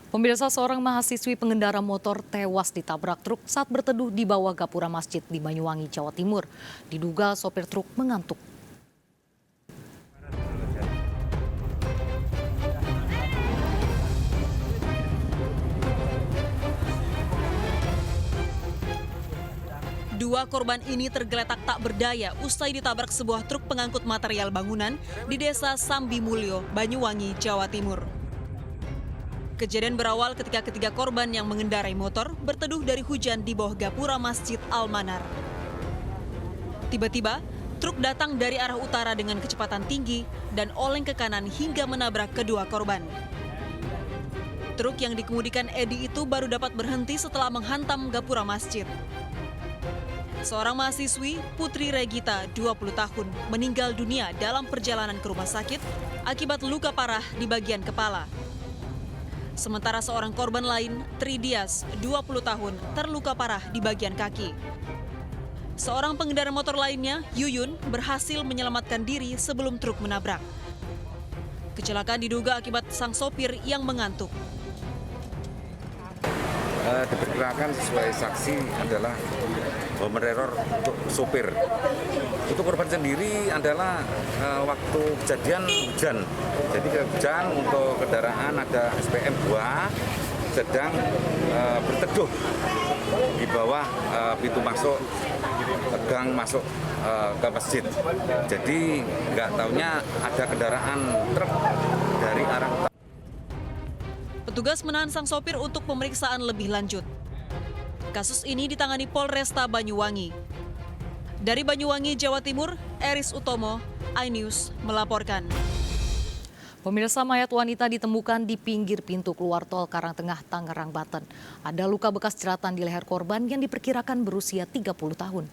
Pemirsa, seorang mahasiswi pengendara motor tewas ditabrak truk saat berteduh di bawah gapura masjid di Banyuwangi, Jawa Timur. Diduga sopir truk mengantuk. Dua korban ini tergeletak tak berdaya usai ditabrak sebuah truk pengangkut material bangunan di Desa Sambi Mulyo, Banyuwangi, Jawa Timur. Kejadian berawal ketika ketiga korban yang mengendarai motor berteduh dari hujan di bawah gapura Masjid Al-Manar. Tiba-tiba, truk datang dari arah utara dengan kecepatan tinggi dan oleng ke kanan hingga menabrak kedua korban. Truk yang dikemudikan Edi itu baru dapat berhenti setelah menghantam gapura masjid. Seorang mahasiswi, Putri Regita, 20 tahun, meninggal dunia dalam perjalanan ke rumah sakit akibat luka parah di bagian kepala. Sementara seorang korban lain, Tridias, 20 tahun, terluka parah di bagian kaki. Seorang pengendara motor lainnya, Yuyun, berhasil menyelamatkan diri sebelum truk menabrak. Kecelakaan diduga akibat sang sopir yang mengantuk. Diperkirakan sesuai saksi adalah meneror untuk sopir. Untuk korban sendiri adalah waktu kejadian hujan. Jadi hujan untuk kendaraan ada SPM 2 sedang berteduh di bawah pintu masuk gang masuk ke masjid. Jadi nggak taunya ada kendaraan truk dari arah utara. Petugas menahan sang sopir untuk pemeriksaan lebih lanjut. Kasus ini ditangani Polresta Banyuwangi. Dari Banyuwangi, Jawa Timur, Eris Utomo, iNews melaporkan. Pemirsa, mayat wanita ditemukan di pinggir pintu keluar tol Karangtengah, Tangerang, Banten. Ada luka bekas jeratan di leher korban yang diperkirakan berusia 30 tahun.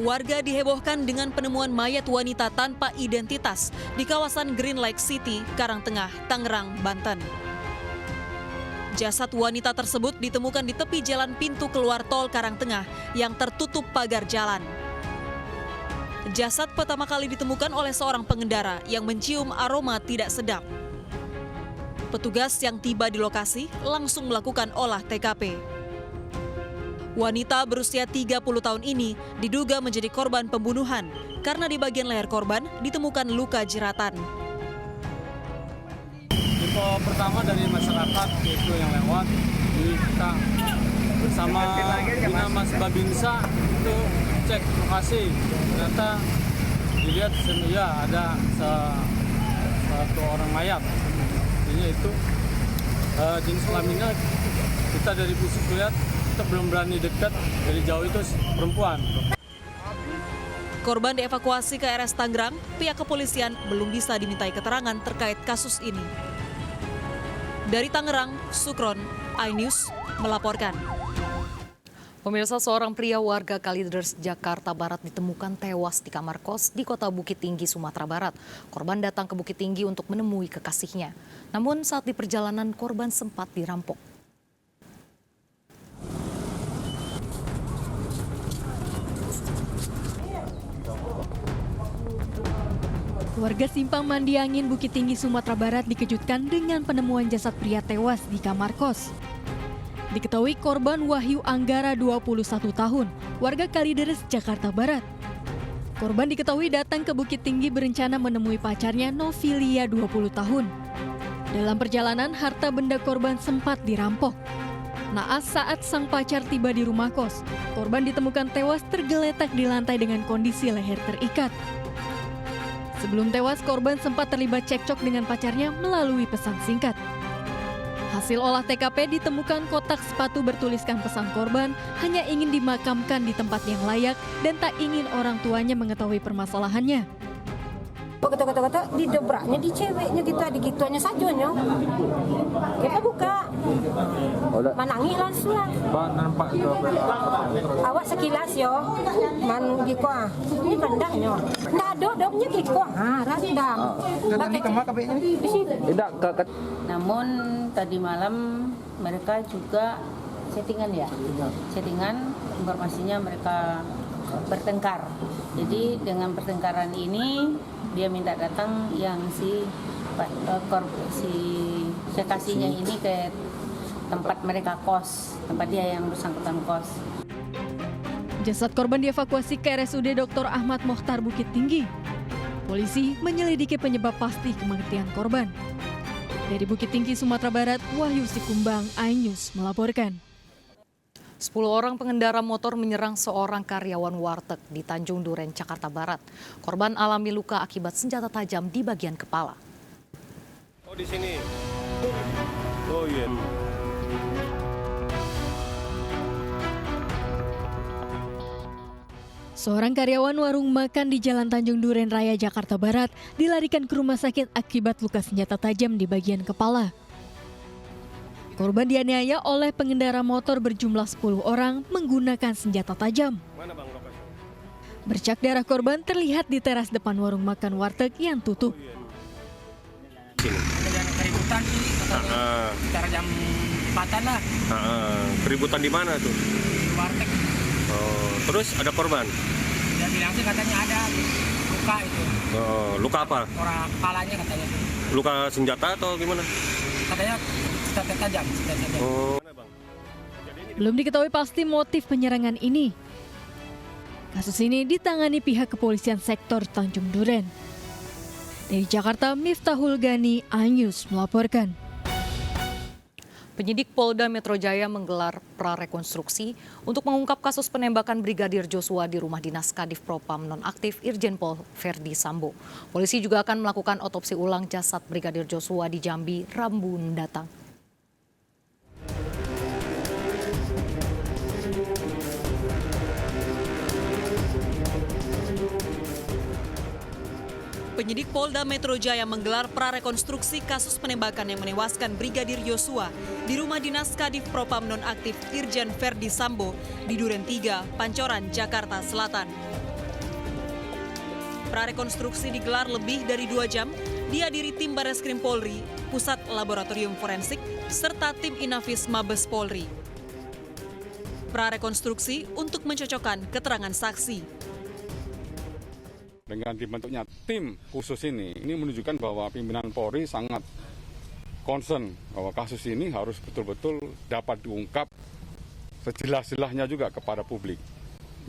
Warga dihebohkan dengan penemuan mayat wanita tanpa identitas di kawasan Green Lake City, Karangtengah, Tangerang, Banten. Jasad wanita tersebut ditemukan di tepi jalan pintu keluar tol Karangtengah yang tertutup pagar jalan. Jasad pertama kali ditemukan oleh seorang pengendara yang mencium aroma tidak sedap. Petugas yang tiba di lokasi langsung melakukan olah TKP. Wanita berusia 30 tahun ini diduga menjadi korban pembunuhan karena di bagian leher korban ditemukan luka jeratan. Info pertama dari masyarakat yaitu yang lewat, jadi kita bersama Binamas Babinsa itu cek lokasi. Ternyata dilihat ya ada satu orang mayat. Ini itu jenis kelaminnya kita dari pusat lihat kita belum berani dekat, dari jauh itu perempuan. Korban dievakuasi ke RS Tangerang, pihak kepolisian belum bisa dimintai keterangan terkait kasus ini. Dari Tangerang, Sukron, iNews melaporkan. Pemirsa, seorang pria warga Kalideres, Jakarta Barat ditemukan tewas di kamar kos di Kota Bukit Tinggi, Sumatera Barat. Korban datang ke Bukit Tinggi untuk menemui kekasihnya. Namun saat di perjalanan korban sempat dirampok. Warga Simpang Mandi Angin, Bukit Tinggi, Sumatera Barat dikejutkan dengan penemuan jasad pria tewas di kamar kos. Diketahui korban Wahyu Anggara, 21 tahun, warga Kalideres, Jakarta Barat. Korban diketahui datang ke Bukit Tinggi berencana menemui pacarnya Novilia, 20 tahun. Dalam perjalanan, harta benda korban sempat dirampok. Naas saat sang pacar tiba di rumah kos, korban ditemukan tewas tergeletak di lantai dengan kondisi leher terikat. Sebelum tewas, korban sempat terlibat cekcok dengan pacarnya melalui pesan singkat. Hasil olah TKP ditemukan kotak sepatu bertuliskan pesan korban hanya ingin dimakamkan di tempat yang layak dan tak ingin orang tuanya mengetahui permasalahannya. Kata-kata didobraknya di ceweknya kita, digituannya saja nyo. Kita buka, manangi langsung lah. Awak sekilas yo, man giko ini rendang nyo. Nggak ada domnya giko, rendang. Namun tadi malam mereka juga settingan ya, settingan informasinya mereka bertengkar. Jadi dengan pertengkaran ini dia minta datang yang si kekasihnya ini ke tempat mereka kos, tempat dia yang bersangkutan kos. Jasad korban dievakuasi ke RSUD Dr. Ahmad Mohtar Bukit Tinggi. Polisi menyelidiki penyebab pasti kematian korban. Dari Bukit Tinggi, Sumatera Barat, Wahyu Sikumbang, iNews melaporkan. 10 orang pengendara motor menyerang seorang karyawan warteg di Tanjung Duren, Jakarta Barat. Korban alami luka akibat senjata tajam di bagian kepala. Oh, di sini. Oh iya. Seorang karyawan warung makan di Jalan Tanjung Duren Raya, Jakarta Barat dilarikan ke rumah sakit akibat luka senjata tajam di bagian kepala. Korban dianiaya oleh pengendara motor berjumlah 10 orang menggunakan senjata tajam. Mana Bang lokasi? Bercak darah korban terlihat di teras depan warung makan warteg yang tutup. Kejadian keributan sih, katanya sekitar jam 4-an lah. Keributan di mana tuh? Di warteg. Oh, terus ada korban? Dia bilang sih katanya ada luka itu. Oh, luka apa? Orang kepalanya katanya. Luka senjata atau gimana? Katanya senjata tajam. Oh. Belum diketahui pasti motif penyerangan ini. Kasus ini ditangani pihak kepolisian sektor Tanjung Duren. Dari Jakarta, Miftahul Gani, iNews melaporkan. Penyidik Polda Metro Jaya menggelar prarekonstruksi untuk mengungkap kasus penembakan Brigadir Joshua di rumah dinas Kadif Propam nonaktif Irjen Pol Verdi Sambo. Polisi juga akan melakukan otopsi ulang jasad Brigadir Joshua di Jambi Rabu mendatang. Penyidik Polda Metro Jaya menggelar prarekonstruksi kasus penembakan yang menewaskan Brigadir Joshua di rumah dinas Kadif Propam nonaktif Irjen Verdi Sambo di Duren 3, Pancoran, Jakarta Selatan. Prarekonstruksi digelar lebih dari 2 jam, dihadiri tim Bareskrim Polri, Pusat Laboratorium Forensik, serta tim Inafis Mabes Polri. Prarekonstruksi untuk mencocokkan keterangan saksi. Dengan dibentuknya tim khusus ini menunjukkan bahwa pimpinan Polri sangat concern bahwa kasus ini harus betul-betul dapat diungkap sejelas-jelasnya juga kepada publik.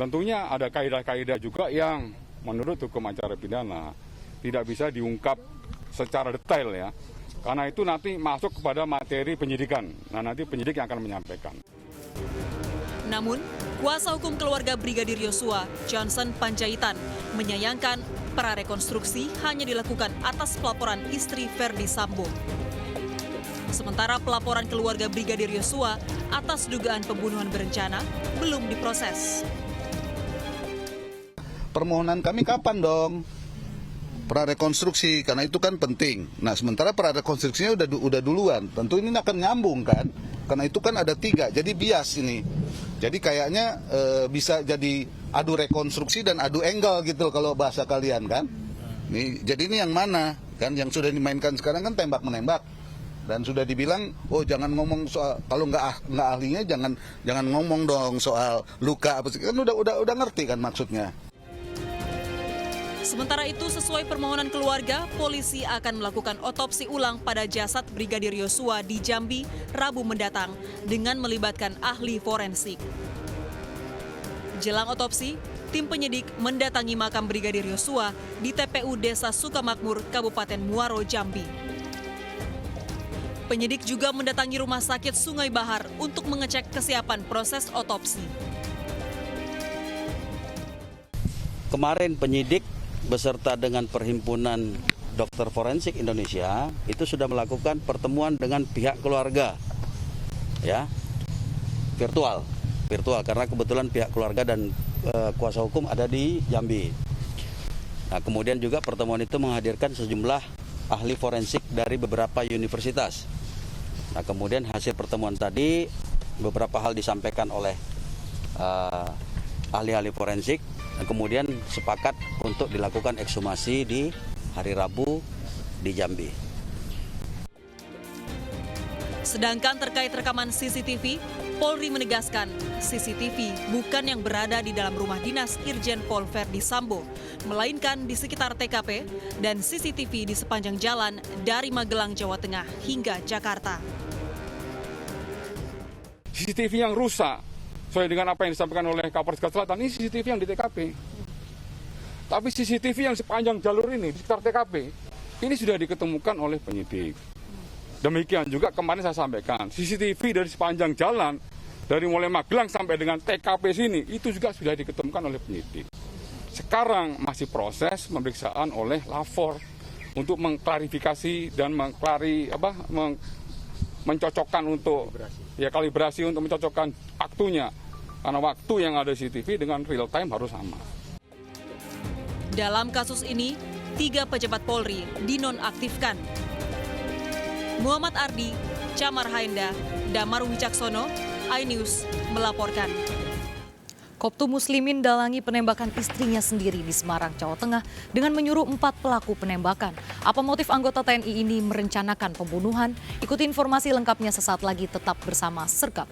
Tentunya ada kaidah-kaidah juga yang menurut hukum acara pidana tidak bisa diungkap secara detail ya. Karena itu nanti masuk kepada materi penyidikan. Nah, nanti penyidik yang akan menyampaikan. Namun, kuasa hukum keluarga Brigadir Joshua, Johnson Panjaitan, menyayangkan prarekonstruksi hanya dilakukan atas pelaporan istri Verdi Sambo. Sementara pelaporan keluarga Brigadir Joshua atas dugaan pembunuhan berencana belum diproses. Permohonan kami kapan dong? Prarekonstruksi, karena itu kan penting. Nah, sementara prarekonstruksinya udah duluan. Tentu ini akan nyambung kan? Karena itu kan ada 3, jadi bias ini. Jadi kayaknya bisa jadi adu rekonstruksi dan adu angle gitu kalau bahasa kalian kan. Jadi ini yang mana? Kan yang sudah dimainkan sekarang kan tembak-menembak. Dan sudah dibilang, oh jangan ngomong soal, kalau nggak ahlinya jangan ngomong dong soal luka apa sih. Kan udah ngerti kan maksudnya. Sementara itu, sesuai permohonan keluarga, polisi akan melakukan otopsi ulang pada jasad Brigadir Joshua di Jambi Rabu mendatang dengan melibatkan ahli forensik. Jelang otopsi, tim penyidik mendatangi makam Brigadir Joshua di TPU Desa Sukamakmur, Kabupaten Muaro, Jambi. Penyidik juga mendatangi Rumah Sakit Sungai Bahar untuk mengecek kesiapan proses otopsi. Kemarin penyidik beserta dengan Perhimpunan Dokter Forensik Indonesia itu sudah melakukan pertemuan dengan pihak keluarga, ya, virtual karena kebetulan pihak keluarga dan kuasa hukum ada di Jambi. Nah, kemudian juga pertemuan itu menghadirkan sejumlah ahli forensik dari beberapa universitas. Nah, kemudian hasil pertemuan tadi beberapa hal disampaikan oleh ahli-ahli forensik, dan kemudian sepakat untuk dilakukan ekshumasi di hari Rabu di Jambi. Sedangkan terkait rekaman CCTV, Polri menegaskan CCTV bukan yang berada di dalam rumah dinas Irjen Pol Verdi Sambo, melainkan di sekitar TKP dan CCTV di sepanjang jalan dari Magelang, Jawa Tengah hingga Jakarta. CCTV yang rusak, sesuai dengan apa yang disampaikan oleh Kapolres Jakarta Selatan, ini CCTV yang di TKP. Tapi CCTV yang sepanjang jalur ini, di sekitar TKP, ini sudah diketemukan oleh penyidik. Demikian juga kemarin saya sampaikan, CCTV dari sepanjang jalan, dari mulai Magelang sampai dengan TKP sini, itu juga sudah diketemukan oleh penyidik. Sekarang masih proses pemeriksaan oleh Lapor untuk mengklarifikasi dan mencocokkan untuk kalibrasi untuk mencocokkan waktunya. Karena waktu yang ada CCTV dengan real time harus sama. Dalam kasus ini, 3 pejabat Polri dinonaktifkan. Muhammad Ardi, Camar Haenda, Damar Wicaksono, iNews melaporkan. Koptu Muslimin dalangi penembakan istrinya sendiri di Semarang, Jawa Tengah dengan menyuruh 4 pelaku penembakan. Apa motif anggota TNI ini merencanakan pembunuhan? Ikuti informasi lengkapnya sesaat lagi, tetap bersama Sergap.